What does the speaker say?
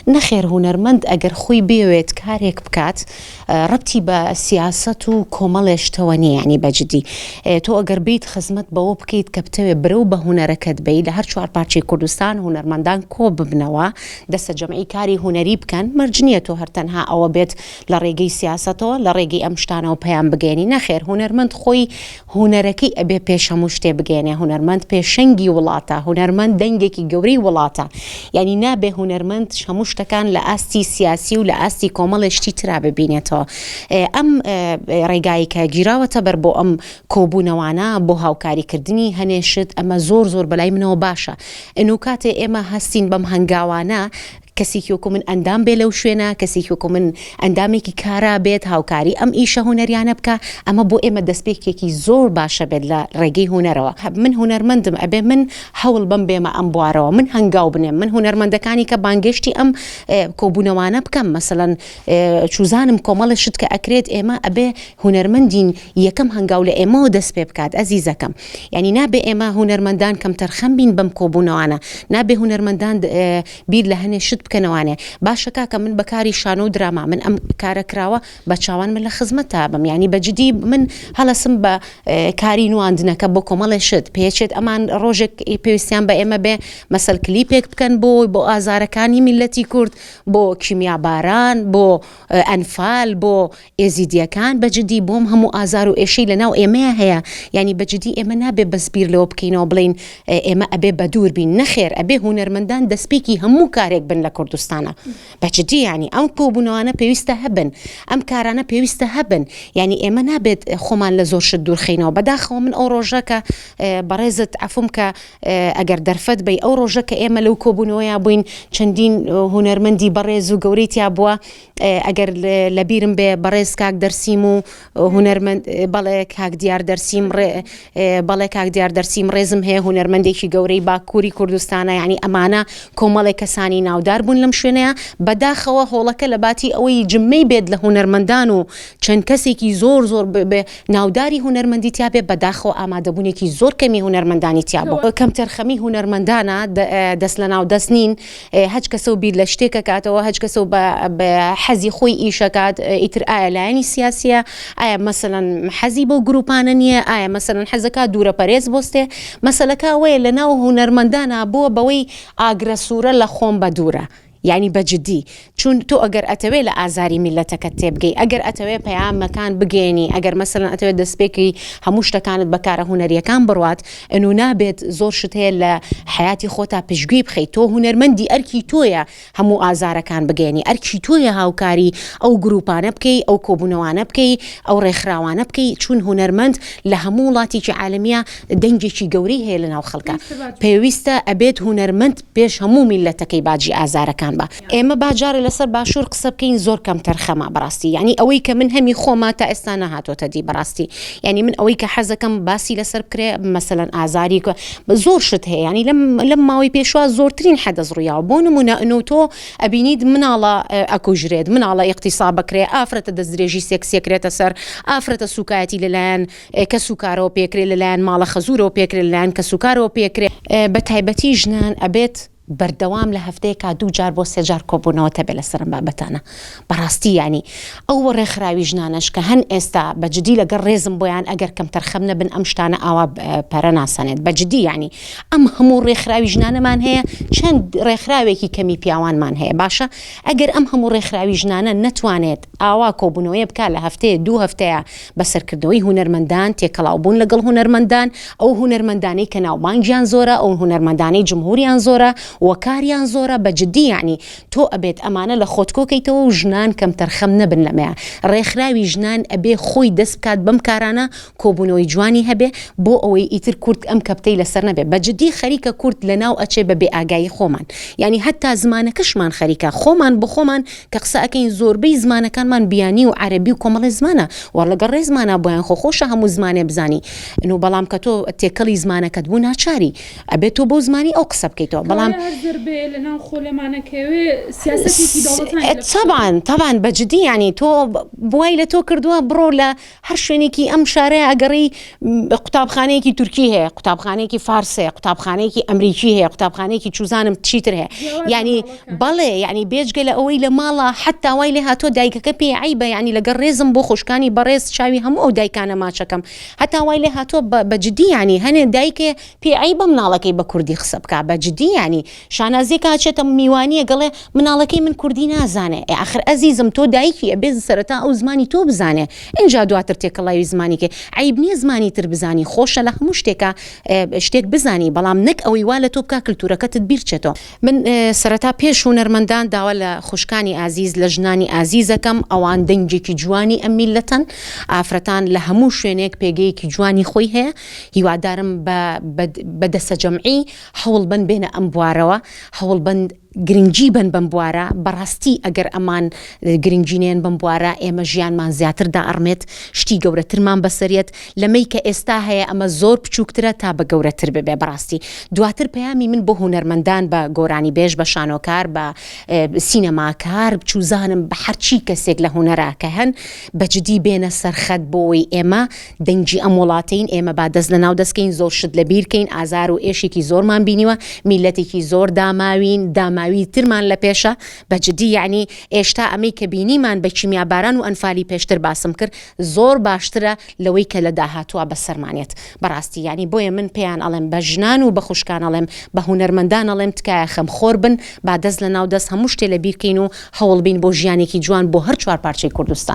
نەخێر هونەرمەند ئەگەر خۆی بێوێت کارێک بکات ڕەبتی بە سیاست و کۆمەڵێشتەوە نیە، ینی بەجددی تۆ ئەگەر بیت خزمەت بەوە بکەیت کە بتەوێ برەو بە هونەرەکەت بی لە هەر چوار پارچەی کوردستان هونەرمەندان کۆ ببنەوە دەستە جەمعی کاری هونەری بکەن، مەرج نییە تۆ هەرتەنها ئەوە بێت لە ڕێگەی سیاستەوە لە ڕێگەی ئەم شتانەوە پەیام بگەێنی. نەخێر هونەرمەند خۆی هونەرەکەی ئەبێ پێش هەموو شتێ بگەێنێ، هونەرمەند پێشەنگی وڵاتە، هونەرمەند دەنگێکی گەورەی وڵاتە، ینی نابێ هونەرمەند هەموو شتەکان لە ئاستی سیاسی و لە ئاستی کۆمەڵێشتی ترا ببینێتەوە. ئەم ڕێگایی کە گیراوەتە بەر بۆ ئەم کۆبوونەوانە بۆ هاوکاریکردنی هەنێشت ئەمە زۆر بەلای منەوە باشە. ئەنو کاتێ ئێمە هەستین بەم هەنگاوانە کەسێکی وەکو من ئەندام بێ لەو شوێنە، کەسێکی وەکو من ئەندامێکی کارا بێت هاوکاری ئەم ئیشە هونەریانە بکە، ئەمە بۆ ئێمە دەستپێکێکی زۆر باشە بێت لە ڕێگەی هونەرەوە. من هونەرمەندم، ئەبێ من هەوڵ بم بێمە ئەم بوارەوە، من هەنگاو بنێم، من هونەرمەندەکانی کە بانگشتی ئەم کۆبوونەوانە بکەم. مەسەڵەن چوزانم کۆمەڵە شت کە ئەکرێت ئێمە ئەبێ هونەرمەندین یەکەم هەنگاو لە ئێمەوە دەست پێ بکات. ئەزیزەکەم، ینی نابێ ئێمە هونەرمەندان کەم تەرخەم بین بەم کۆبوونەوانە، نابێ هونەرمەندان بیر لە هەنێ شت بکەنەوانێ. باشە کاکە من بەکاری شانۆ و دراما من ئەم کارە کراوە بە چاوان من لە خزمەت تابم، ینی بەجددی من هەڵەسم بە کاری نواندنەکە بۆ کۆمەڵێ شت پێچێت ئەمان ڕۆژێک پێویستیان بە ئێمە بێ مەسەل کلیپێک بکەن بۆ ئازارەکانی میلەتی کورد، بۆ کیمیاباران، بۆ ئەنفال، بۆ ئێزیدیەکان، بەجددی بۆم هەموو ئازار و ئێشەی لەناو ئێمەیە هەیە. ینی بەجددی ئێمە نابێ بەسبیر لەوە بکەینەوە بڵین ئێمە ئەبێ بە دوور بین. نەخێر، ئەبێ هونەرمەندان دەستپێکی هەموو کارێک بن لە کوردستانە. بەجددی ینی ئەم کۆبوونەوانە پێویستە هەبن، ئەم کارانە پێویستە هەبن. ینی ئێمە نابێت خۆمان لە زۆر شت دوورخینەوە. بەداخەوە من ئەو ڕۆژەکە بەڕێزت عەفوم کە ئەگەر دەرفەت بی ئەو ڕۆژە کە ئێمە لەو کۆبوونەوەیە بووین چەندین هونەرمەندی بەڕێز و گەورەیتیا بووە، ئەگەر لەبیرم بێ بەڕێز کاک دەرسیم و هونەرمەند بەڵێ کاک دیار دەرسیم، بەڵێ کاک دیار دەرسیم ڕێزم هەیە هونەرمەندێکی گەورەی باکووری کوردستانە، ینی ئەمانە کۆمەڵێک کەسانی ناودار بوون لەم شوێنەیە. بەداخەوە هۆڵەکە لە باتی ئەوەی جمەی بێت لە هونەرمەندان و چەند کەسێکی زۆر ناوداری هونەرمەندی تیا بێ، بەداخەوە ئامادەبوونێکی زۆر کەمی هونەرمەندانی تیا بوو. کەم تەرخەمی هونەرمەندانە دەست لە ناو دەست نین، هەچ کەسە و بیر لە شتێکە کاتەوە، هەچ کەسە بە حەزی خۆی ئیشەکات. ئیتر ئایا لایەنی سیاسیە، ئایا مەسەلەن حەزی بۆ گروپانە نییە، ئایا مەسەلەن حەزەکە دوورە پەرێز بۆستێ. مەسەلەکە وەیە لە ناو هونەرمەندانە بووە بەوەی ئاگرە لە خۆم بە دوورە. یعنی بەجددی چون تۆ ئەگەر ئەتەوێ لە ئازاری میلەتەکەت تێبگەی، ئەگەر ئەتەوێ پەیامەکان بگەێنی، ئەگەر مەسەلەن ئەتەوێت دەستپێکی هەموو شتەکانت بەکارە هونەریەکان بڕوات، ئەنو نابێت زۆر شت هەیە لە حیاتی خۆتا پشتگوێ بخەیت. تۆ هونەرمەندی ئەرکی تۆیە هەموو ئازارەکان بگەێنی، ئەرکی تۆیە هاوکاری ئەو گروپانە بکەی، ئەو کۆبوونەوانە بکەی، ئەو ڕێکخراوانە بکەی. چون هونەرمەند لە هەموو وڵاتێکی عالەمیە دەنگێکی گەورەی هەیە لەناو خەڵکە. پێویستە ئەبێت هونەرمەند پێش هەموو میلەتەکەی باجی ئازارەکان. ئێمە باجارە لەسەر باشوور قسە بکەین زۆر کەم تەرخەمە بەڕاستی. ینی ئەوەی کە من هەمی خۆما تا ئێستا نەهاتۆتە دی بەڕاستی. ینی من ئەوەی کە حەزەکەم باسی لەسەر بکرێ مەسەلەن ئازاری زۆر شت هەیە. ینی لەم ماوەی پێشوا زۆرترین حەدەس ڕوویاوە. بۆ نمونە ئەنو تۆ ئەبینیت مناڵە ئەکوژرێت، مناڵە ئیقتیساب بکرێ، ئافرەتە دەستدرێژی سێکسێکرێتە سەر، ئافرەتە سوکایەتی لەلایەن کە سوکارەوە پێکرێ، لەلایەن ماڵە خەزوورەوە پێکرێ، لەلایەن کە سوکارەوە پێکرێ. بە تایبەتی ژنان ئەبێت بەردەوام لە هەفتەیەکا 2 جار بۆ 3 جار کۆبوونەوە تەبێ لەسەرم بابەتانە. بەڕاستی ینی ئەو ڕێکخراوی ژنانەش کە هەن ئێستا بەجددی لەگەڵ ڕێزم بۆیان ئەگەر کەم تەرخەم نەبن ئەم شتانە ئاوا پەرە ناسەنێت. بەجددی ینی ئەم هەموو ڕێکخراوی ژنانەمان هەیە، چەند ڕێکخراوێکی کەمی پیاوانمان هەیە. باشە ئەگەر ئەم هەموو ڕێکخراوی ژنانە نەتوانێت ئاوا کۆبوونەوەی بکات لە هەفتەیە 2 هەفتەیە بەسەرکردنەوەی هونەرمەندان، تێکەڵاوبوون لەگەڵ هونەرمەندان، ئەو هونەرمەندانەی کە ناوبانگیان زۆرە، ئەو هونەرمەندانەی جمهوریان زۆرە، وەکاریان زۆرە. بەجددی ینی تۆ ئەبێت ئەمانە لە خۆتکۆکەیتەوە و ژنان کەم تەرخەم نەبن لەمەیە. ڕێکخراوی ژنان ئەبێ خۆی دەست بکات بەم کارانە، کۆبوونەوەی جوانی هەبێ بۆ ئەوەی ئیتر کورد ئەم کەپتەی لەسەر نەبێ. بەجددی خەریکە کورد لەناو ئەچێ بە بێئاگایی خۆمان. ینی هەتا زمانەکەشمان خەریکە، خۆمان بۆ خۆمان کە قسە ئەکەین زۆربەی زمانەکانمان بیانی و عەرەبی و کۆمەڵی زمانە، وەڵەگەڵ ڕێ زمانە بۆیان خۆشە هەموو زمانێ بزانی. بەڵام کە تۆ تێکەڵی زمانەکەت بوو ناچاری، ئەبێت تۆ بۆ زمانی ئەو قسە بکەیتەوە. بەڵام زربێ لەناو خۆلەمانەکەوێ سیاسەتێکی دەوڵەتان طبعا بەجددی ینی تۆ بوای لە تۆ کردووە بڕۆ لە هەر شوێنێکی ئەم شارەیە ئەگەڕی قوتابخانەیەکی تورکی هەیە، قوتابخانەیەکی فارسەیە، قوتابخانەیەکی ئەمریکی هەیە، قوتابخانەیەکی چوزانم چیتر هەیە، ینی بەڵێ ینی بێجگە لە ئەوەی لە ماڵە حتا وای لێ هاتۆ دایکەکە پێ عیبە، ینی لەگەڵ ڕێزم بۆ خوشکانی بەڕێز چاوی هەموو ئەو دایکانە ماچەکەم، هەتا وای لێ هاتۆ بەجددی ینی هەنێ دایکێ پێ عیبە مناڵەکەی بە کوردی قسە بکە، بەجددی ینی شانازێک هاچێتە میوانیە گەڵێ مناڵەکەی من کوردی نازانێ، ئاخر ئەزیزم تۆ دایکی ئەبێ سەرەتا ئەو زمانی تۆ بزانێ، اینجا دواتر تێکەڵاوی زمانیکە عیب نییە زمانی تر بزانی، خۆشە لە هەموو شتێکە شتێک بزانی، بەڵام نەک ئەوەی وا لە تۆ بکە کللتورەکەتت بیرچێتەوە. من سەرەتا پێش هونەرمەندان داوا لە خوشکانی ئازیز لە ژنانی ئازیزەکەم ئەوان دەنگێکی جوانی ئەم میلەتەن، ئافرەتان لە هەموو شوێنێک پێگەیەکی جوانی خۆی هەیە، هیوادارم بە دەسە جەمعی هەوڵ بن بێنە ئەم بوارەوە، هەوڵ بن گرنگجی بن بم بوارە، بەڕاستی ئەگەر ئەمان گرنگجینێن بم بوارە ئێمە ژیانمان زیاتردا ئەڕمێت، شتی گەورەترمان بەسەرێت، لەمەی کە ئێستا هەیە ئەمە زۆر بچووکترە تا بە گەورەتر ببێ. بەڕاستی دواتر پەیامی من بۆ هونەرمەندان بە گۆرانی بێژ، بە شانۆکار، بە سینەماکار، بچوزانم بە هەرچی کەسێک لە هونەراکە هەن بەجددی بێنە سەرخەت بۆی ئێمە دەنگی ئەم وڵاتین، ئێمە با دەست لە ناو دەستکەین، زۆر شت لە بیرکەین، ئازار و ئێشێکی زۆرمان بینیوە، میلەتێکی زۆر داماوین، داماوی ترمان لە پێشە، بەجددی یعنی ئێشتا ئەمەی کە بینیمان بە کیمیاباران و ئەنفالی پێشتر باسم کرد زۆر باشترە لەوەی کە لە داهاتووە بەسەرمانێت. بەڕاستی ینی بۆیە من پێیان ئەڵێم بە ژنان و بە خوشکان ئەڵێم، بە هونەرمەندان ئەڵێم تکایە خەمخۆر بن، با دەست لە ناو دەست هەموو شتێ لە بیرکەین و هەوڵ بین بۆ ژیانێکی جوان بۆ هەر چوار پارچەی کوردستان.